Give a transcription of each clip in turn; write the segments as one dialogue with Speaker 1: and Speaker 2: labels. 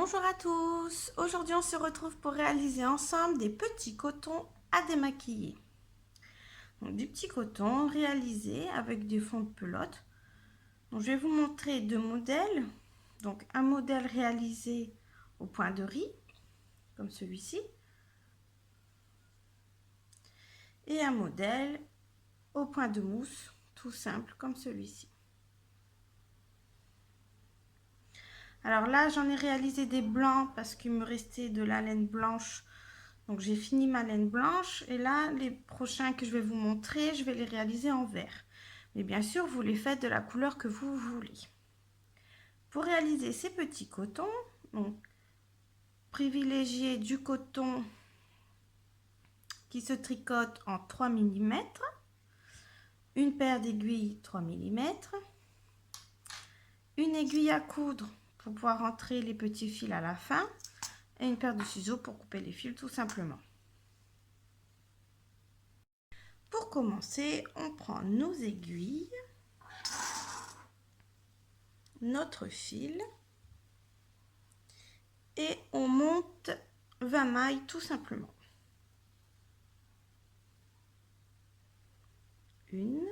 Speaker 1: Bonjour à tous, aujourd'hui on se retrouve pour réaliser ensemble des petits cotons à démaquiller. Donc, du petit coton réalisé avec des fonds de pelote. Donc, je vais vous montrer deux modèles. Donc un modèle réalisé au point de riz, comme celui-ci, et un modèle au point de mousse, tout simple comme celui-ci. Alors là, j'en ai réalisé des blancs parce qu'il me restait de la laine blanche. Donc j'ai fini ma laine blanche et là, les prochains que je vais vous montrer, je vais les réaliser en vert. Mais bien sûr, vous les faites de la couleur que vous voulez. Pour réaliser ces petits cotons, donc privilégiez du coton qui se tricote en 3 mm, une paire d'aiguilles 3 mm, une aiguille à coudre pour pouvoir rentrer les petits fils à la fin et une paire de ciseaux pour couper les fils tout simplement. Pour commencer, on prend nos aiguilles, notre fil et on monte 20 mailles tout simplement. Une,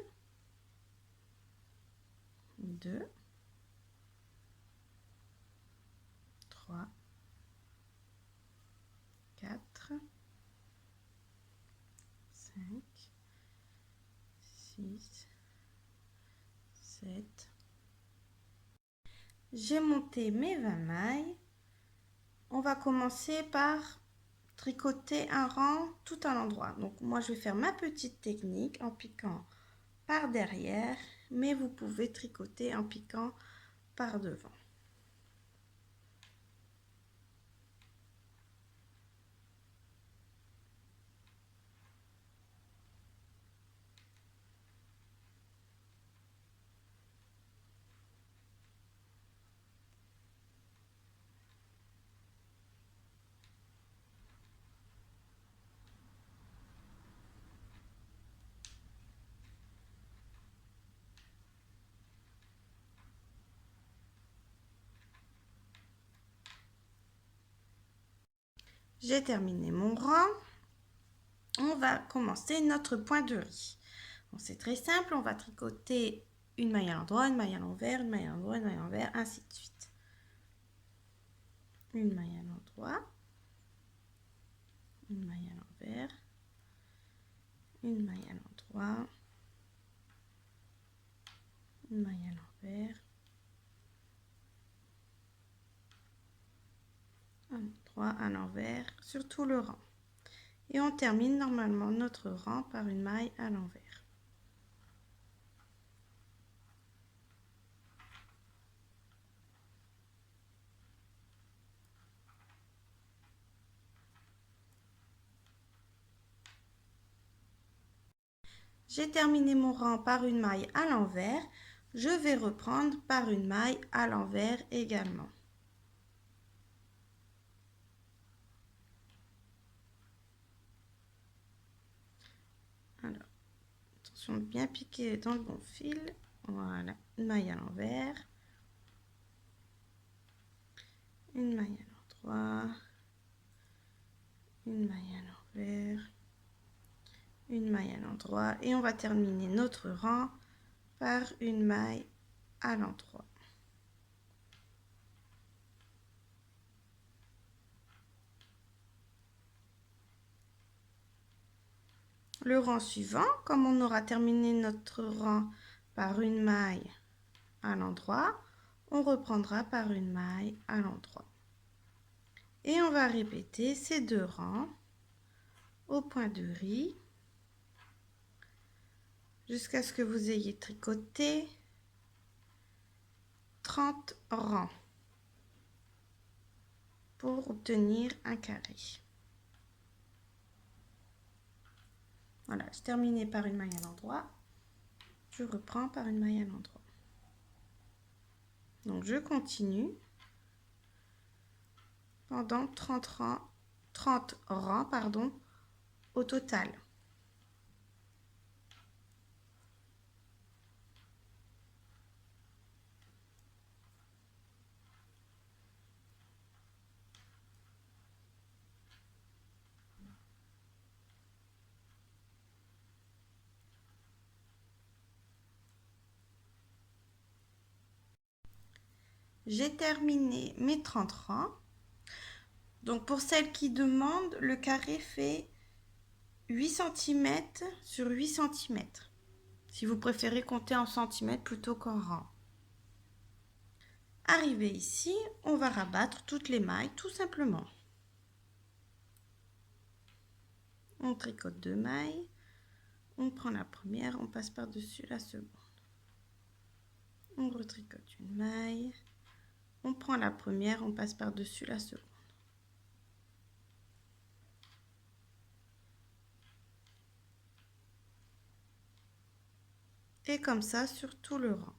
Speaker 1: deux, trois, quatre, 5, 6, 7. J'ai monté mes 20 mailles. On va commencer par tricoter un rang tout à l'endroit. Donc moi je vais faire ma petite technique en piquant par derrière, mais vous pouvez tricoter en piquant par devant. J'ai terminé mon rang. On va commencer notre point de riz. C'est très simple, on va tricoter une maille à l'endroit, une maille à l'envers, une maille à l'endroit, une maille à l'envers, ainsi de suite. Une maille à l'endroit, une maille à l'envers, une maille à l'endroit, une maille à l'envers, un endroit, à l'envers, sur tout le rang. Et on termine normalement notre rang par une maille à l'envers. J'ai terminé mon rang par une maille à l'envers. Je vais reprendre par une maille à l'envers également. Alors, attention de bien piquer dans le bon fil. Voilà, une maille à l'envers. Une maille à l'endroit. Une maille à l'envers. Une maille à l'endroit. Et on va terminer notre rang par une maille à l'endroit. Le rang suivant, comme on aura terminé notre rang par une maille à l'endroit, on reprendra par une maille à l'endroit. Et on va répéter ces deux rangs au point de riz jusqu'à ce que vous ayez tricoté 30 rangs pour obtenir un carré. Voilà, je terminais par une maille à l'endroit. Je reprends par une maille à l'endroit. Donc je continue pendant 30 rangs au total. j'ai terminé mes 30 rangs. Donc pour celles qui demandent, le carré fait 8 cm sur 8 cm. Si vous préférez compter en centimètres plutôt qu'en rang. Arrivé ici, on va rabattre toutes les mailles tout simplement. On tricote 2 mailles, on prend la première, on passe par-dessus la seconde. On retricote une maille, on prend la première, on passe par-dessus la seconde. Et comme ça sur tout le rang.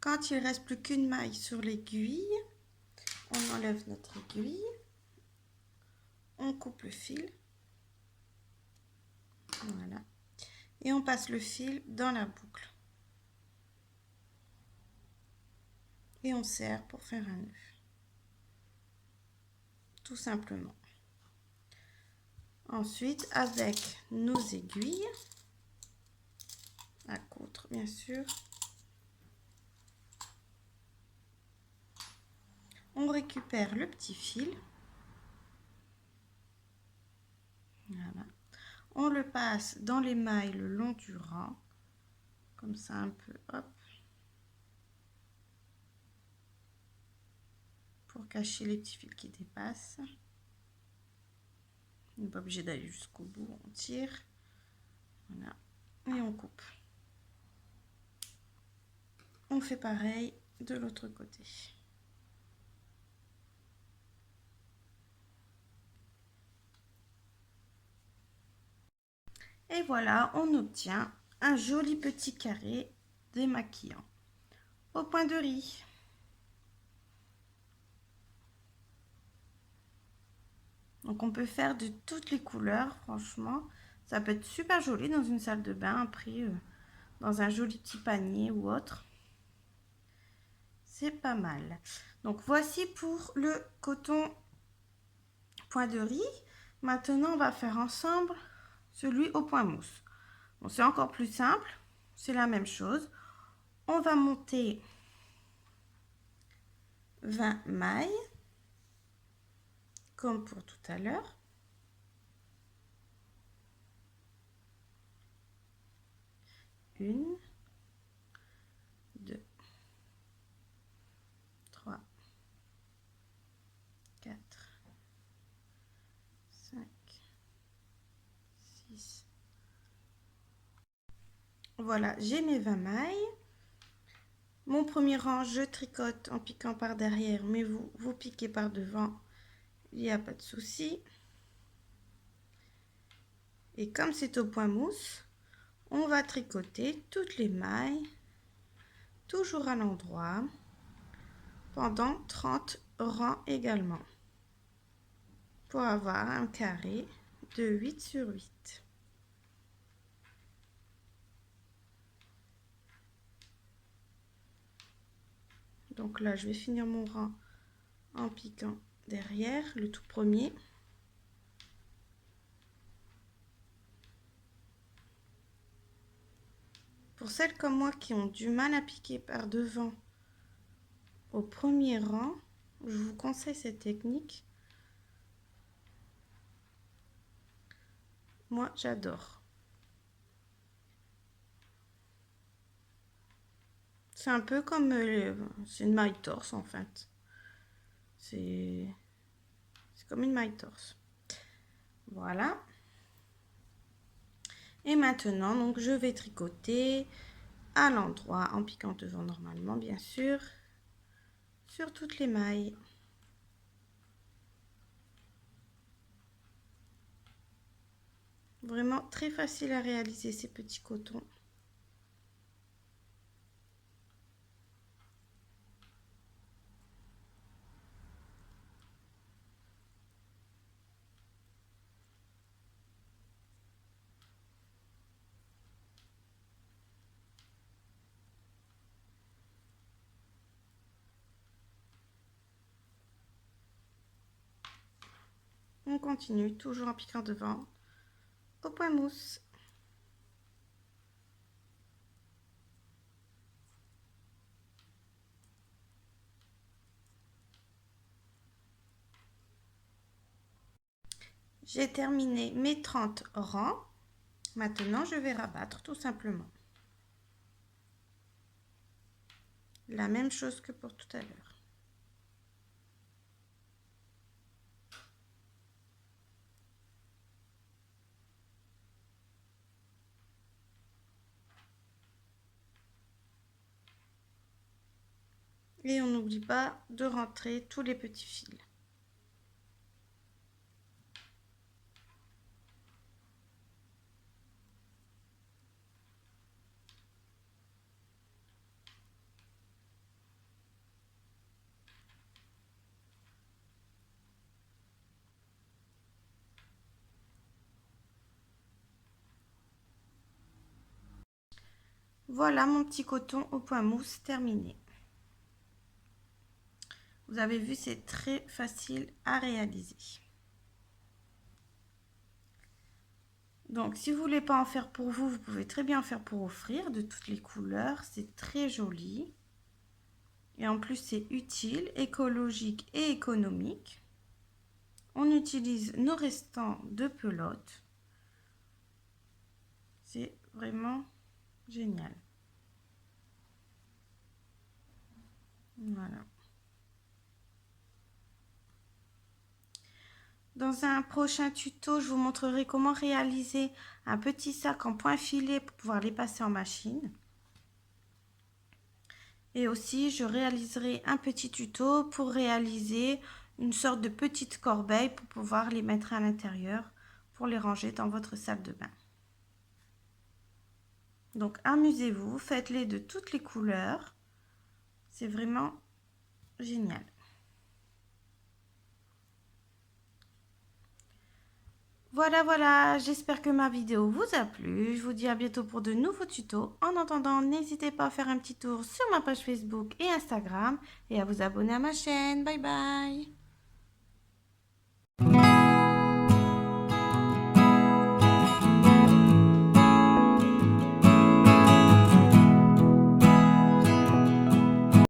Speaker 1: Quand il ne reste plus qu'une maille sur l'aiguille, on enlève notre aiguille, on coupe le fil, voilà, et on passe le fil dans la boucle. Et on serre pour faire un nœud. Tout simplement. Ensuite, avec nos aiguilles, à coudre bien sûr, on récupère le petit fil. Voilà. On le passe dans les mailles le long du rang, comme ça un peu, hop, pour cacher les petits fils qui dépassent. On n'est pas obligé d'aller jusqu'au bout, on tire, voilà, et on coupe. On fait pareil de l'autre côté. Et voilà, on obtient un joli petit carré démaquillant au point de riz. Donc on peut faire de toutes les couleurs, franchement. Ça peut être super joli dans une salle de bain, pris dans un joli petit panier ou autre. C'est pas mal. Donc voici pour le coton point de riz. Maintenant, on va faire ensemble celui au point mousse. Bon, c'est encore plus simple. C'est la même chose. On va monter 20 mailles, comme pour tout à l'heure. Une, 2, 3, 4, 5, 6. Voilà, j'ai mes 20 mailles. Mon premier rang, je tricote en piquant par derrière, mais vous piquez par devant, il n'y a pas de souci. Et comme c'est au point mousse, on va tricoter toutes les mailles, toujours à l'endroit, pendant 30 rangs également, pour avoir un carré de 8 sur 8. Donc là, je vais finir mon rang en piquant derrière, le tout premier. Pour celles comme moi qui ont du mal à piquer par devant au premier rang, je vous conseille cette technique. Moi, j'adore. C'est un peu comme c'est une maille torse en fait. C'est comme une maille torse. Voilà. Et maintenant, donc, je vais tricoter à l'endroit en piquant devant normalement, bien sûr, sur toutes les mailles. Vraiment très facile à réaliser ces petits cotons. On continue, toujours en piquant devant, au point mousse. J'ai terminé mes 30 rangs. Maintenant, je vais rabattre tout simplement. La même chose que pour tout à l'heure. Et on n'oublie pas de rentrer tous les petits fils. Voilà mon petit coton au point mousse terminé. Vous avez vu, c'est très facile à réaliser. Donc, si vous ne voulez pas en faire pour vous, vous pouvez très bien en faire pour offrir de toutes les couleurs. C'est très joli. Et en plus, c'est utile, écologique et économique. On utilise nos restants de pelote. C'est vraiment génial. Voilà. Dans un prochain tuto, je vous montrerai comment réaliser un petit sac en point filet pour pouvoir les passer en machine. Et aussi, je réaliserai un petit tuto pour réaliser une sorte de petite corbeille pour pouvoir les mettre à l'intérieur pour les ranger dans votre salle de bain. Donc, amusez-vous, faites-les de toutes les couleurs. C'est vraiment génial. Voilà, j'espère que ma vidéo vous a plu. Je vous dis à bientôt pour de nouveaux tutos. En attendant, n'hésitez pas à faire un petit tour sur ma page Facebook et Instagram et à vous abonner à ma chaîne. Bye bye.